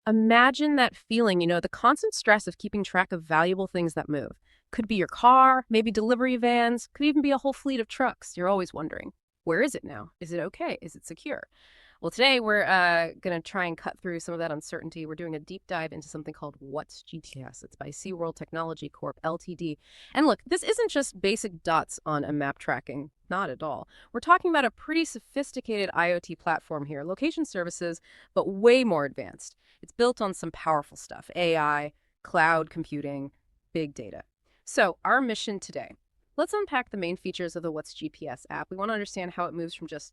Imagine that feeling, the constant stress of keeping track of valuable things that move. Could be your car, maybe delivery vans, could even be a whole fleet of trucks. You're always wondering, where is it now? Is it okay? Is it secure? Well, today we're going to try and cut through some of that uncertainty. We're doing a deep dive into something called What's GPS. It's by SeaWorld Technology Corp. Ltd. And look, this isn't just basic dots on a map tracking. Not at all. We're talking about a pretty sophisticated IoT platform here, location services, but way more advanced. It's built on some powerful stuff, AI, cloud computing, big data. So our mission today, let's unpack the main features of the What's GPS app. We want to understand how it moves from just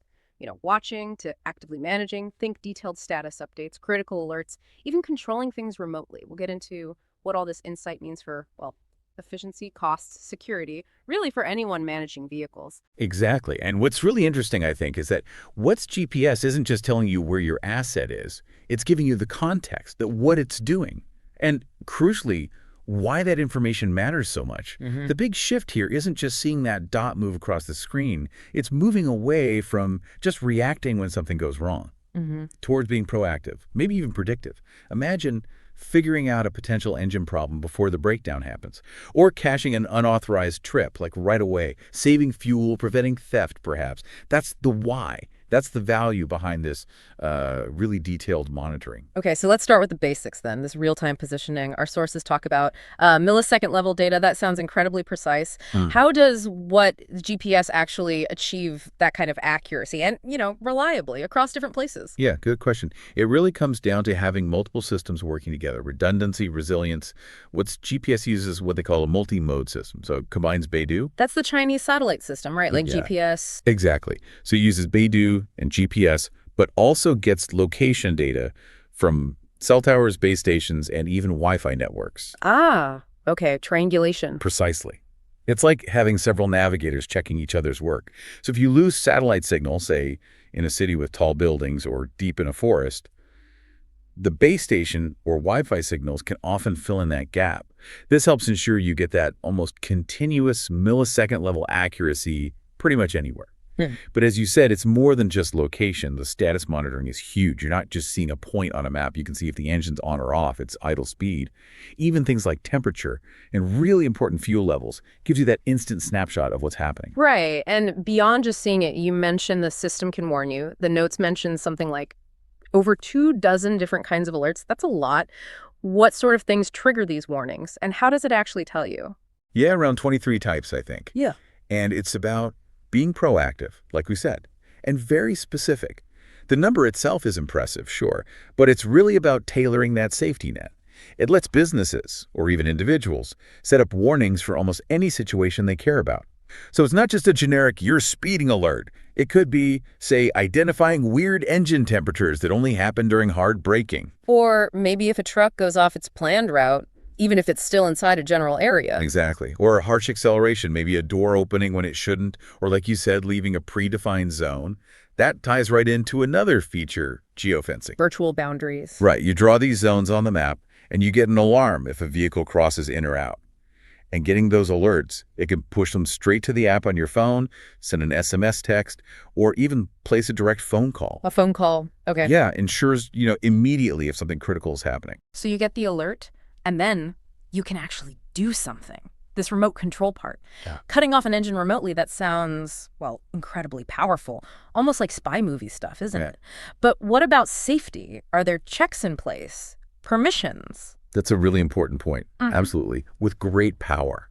watching to actively managing, think detailed status updates, critical alerts, even controlling things remotely. We'll get into what all this insight means for, well, efficiency, costs, security, really for anyone managing vehicles. Exactly. And what's really interesting, I think, is that what's GPS isn't just telling you where your asset is. It's giving you the context, that what it's doing. And crucially, why that information matters so much. The big shift here isn't just seeing that dot move across the screen. It's moving away from just reacting when something goes wrong towards being proactive, maybe even predictive. Imagine figuring out a potential engine problem before the breakdown happens, or caching an unauthorized trip, like right away, saving fuel, preventing theft, perhaps. That's the why. That's the value behind this really detailed monitoring. Okay, so let's start with the basics then. This real-time positioning. Our sources talk about millisecond level data. That sounds incredibly precise. How does what GPS actually achieve that kind of accuracy and, reliably across different places? Yeah, good question. It really comes down to having multiple systems working together, redundancy, resilience. What's GPS uses what they call a multi-mode system. So it combines Beidou. That's the Chinese satellite system, right? Like Yeah. GPS. Exactly. So it uses Beidou and GPS, but also gets location data from cell towers, base stations, and even Wi-Fi networks. Ah, okay, triangulation. Precisely. It's like having several navigators checking each other's work. So if you lose satellite signal, say in a city with tall buildings or deep in a forest, the base station or Wi-Fi signals can often fill in that gap. This helps ensure you get that almost continuous millisecond level accuracy pretty much anywhere. But as you said, it's more than just location. The status monitoring is huge. You're not just seeing a point on a map. You can see if the engine's on or off, its idle speed. Even things like temperature and really important fuel levels gives you that instant snapshot of what's happening. Right, and beyond just seeing it, you mentioned the system can warn you. The notes mention something like over 24 different kinds of alerts. That's a lot. What sort of things trigger these warnings, and how does it actually tell you? Yeah, around 23 types, I think. Yeah. And it's about being proactive, like we said, and very specific. The number itself is impressive, sure, but it's really about tailoring that safety net. It lets businesses, or even individuals, set up warnings for almost any situation they care about. So it's not just a generic "you're speeding" alert. It could be, say, identifying weird engine temperatures that only happen during hard braking. Or maybe if a truck goes off its planned route, even if it's still inside a general area. Exactly. Or a harsh acceleration, maybe a door opening when it shouldn't, or like you said, leaving a predefined zone. That ties right into another feature, geofencing. Virtual boundaries. Right. You draw these zones on the map, and you get an alarm if a vehicle crosses in or out. And getting those alerts, it can push them straight to the app on your phone, send an SMS text, or even place a direct phone call. A phone call. Okay. Yeah, ensures, immediately if something critical is happening. So you get the alert, and then you can actually do something. This remote control part. Yeah. Cutting off an engine remotely, that sounds, well, incredibly powerful. Almost like spy movie stuff, isn't it? But what about safety? Are there checks in place? Permissions? That's a really important point. Absolutely. With great power.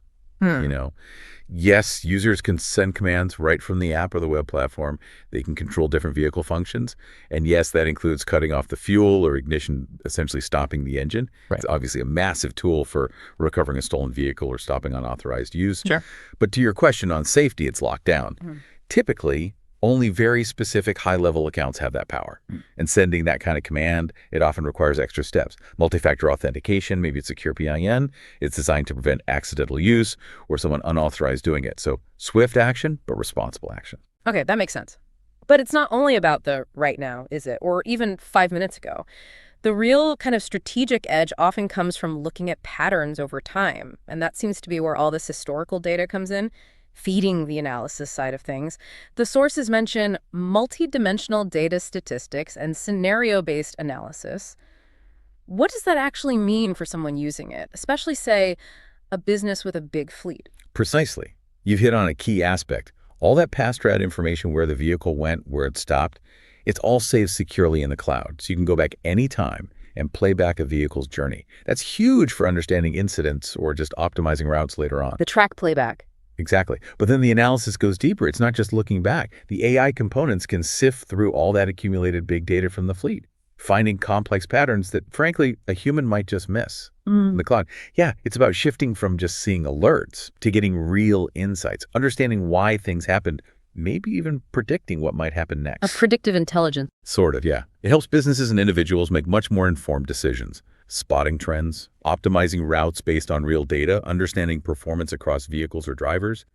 Yes, users can send commands right from the app or the web platform. They can control different vehicle functions. And yes, that includes cutting off the fuel or ignition, essentially stopping the engine. Right. It's obviously a massive tool for recovering a stolen vehicle or stopping unauthorized use. Sure. But to your question on safety, it's locked down. Typically, only very specific high-level accounts have that power. And sending that kind of command, it often requires extra steps. Multi-factor authentication, maybe it's secure PIN. It's designed to prevent accidental use or someone unauthorized doing it. So swift action, but responsible action. Okay, that makes sense. But it's not only about the right now, is it? Or even 5 minutes ago. The real kind of strategic edge often comes from looking at patterns over time. And that seems to be where all this historical data comes in, feeding the analysis side of things. The sources mention multidimensional data statistics and scenario-based analysis. What does that actually mean for someone using it, especially, say, a business with a big fleet? Precisely. You've hit on a key aspect. All that past route information, where the vehicle went, where it stopped, it's all saved securely in the cloud, so you can go back anytime and play back a vehicle's journey. That's huge for understanding incidents or just optimizing routes later on. The track playback. Exactly. But then the analysis goes deeper. It's not just looking back. The AI components can sift through all that accumulated big data from the fleet, finding complex patterns that, frankly, a human might just miss. In the cloud. Yeah, it's about shifting from just seeing alerts to getting real insights, understanding why things happened, maybe even predicting what might happen A next. predictive intelligence. Sort of, yeah. It helps businesses and individuals make much more informed decisions, spotting trends, optimizing routes based on real data, understanding performance across vehicles or drivers,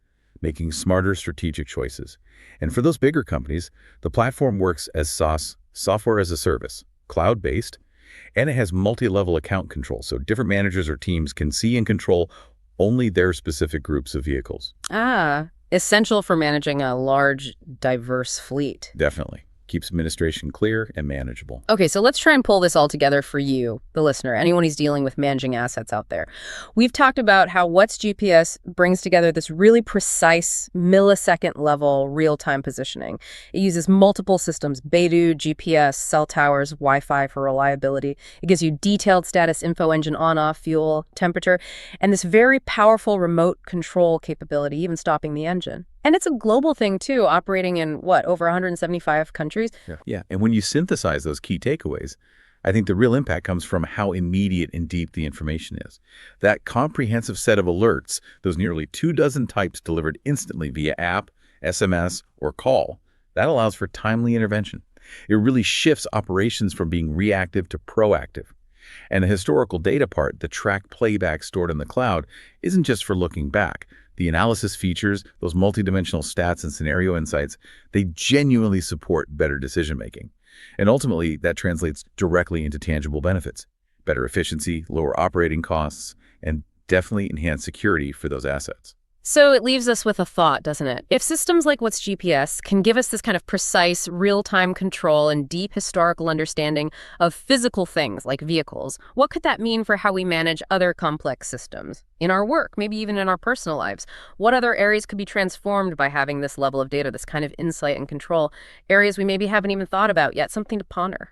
making smarter strategic choices. And for those bigger companies, the platform works as SaaS, software as a service, cloud-based, and it has multi-level account control, so different managers or teams can see and control only their specific groups of vehicles. Essential for managing a large, diverse fleet. Definitely. Keeps administration clear and manageable. Okay, so let's try and pull this all together for you, the listener, anyone who's dealing with managing assets out there. We've talked about how What's GPS brings together this really precise millisecond level real-time positioning. It uses multiple systems, Beidou, GPS, cell towers, Wi-Fi for reliability. It gives you detailed status info, engine on-off, fuel, temperature, and this very powerful remote control capability, even stopping the engine. And it's a global thing, too, operating in, over 175 countries? Yeah, and when you synthesize those key takeaways, I think the real impact comes from how immediate and deep the information is. That comprehensive set of alerts, those nearly 24 types delivered instantly via app, SMS, or call, that allows for timely intervention. It really shifts operations from being reactive to proactive. And the historical data part, the track playback stored in the cloud, isn't just for looking back. The analysis features, those multidimensional stats and scenario insights, they genuinely support better decision-making. And ultimately, that translates directly into tangible benefits, better efficiency, lower operating costs, and definitely enhanced security for those assets. So it leaves us with a thought, doesn't it? If systems like What's GPS can give us this kind of precise, real-time control and deep historical understanding of physical things like vehicles, what could that mean for how we manage other complex systems? In our work, maybe even in our personal lives? What other areas could be transformed by having this level of data, this kind of insight and control? Areas we maybe haven't even thought about yet, something to ponder.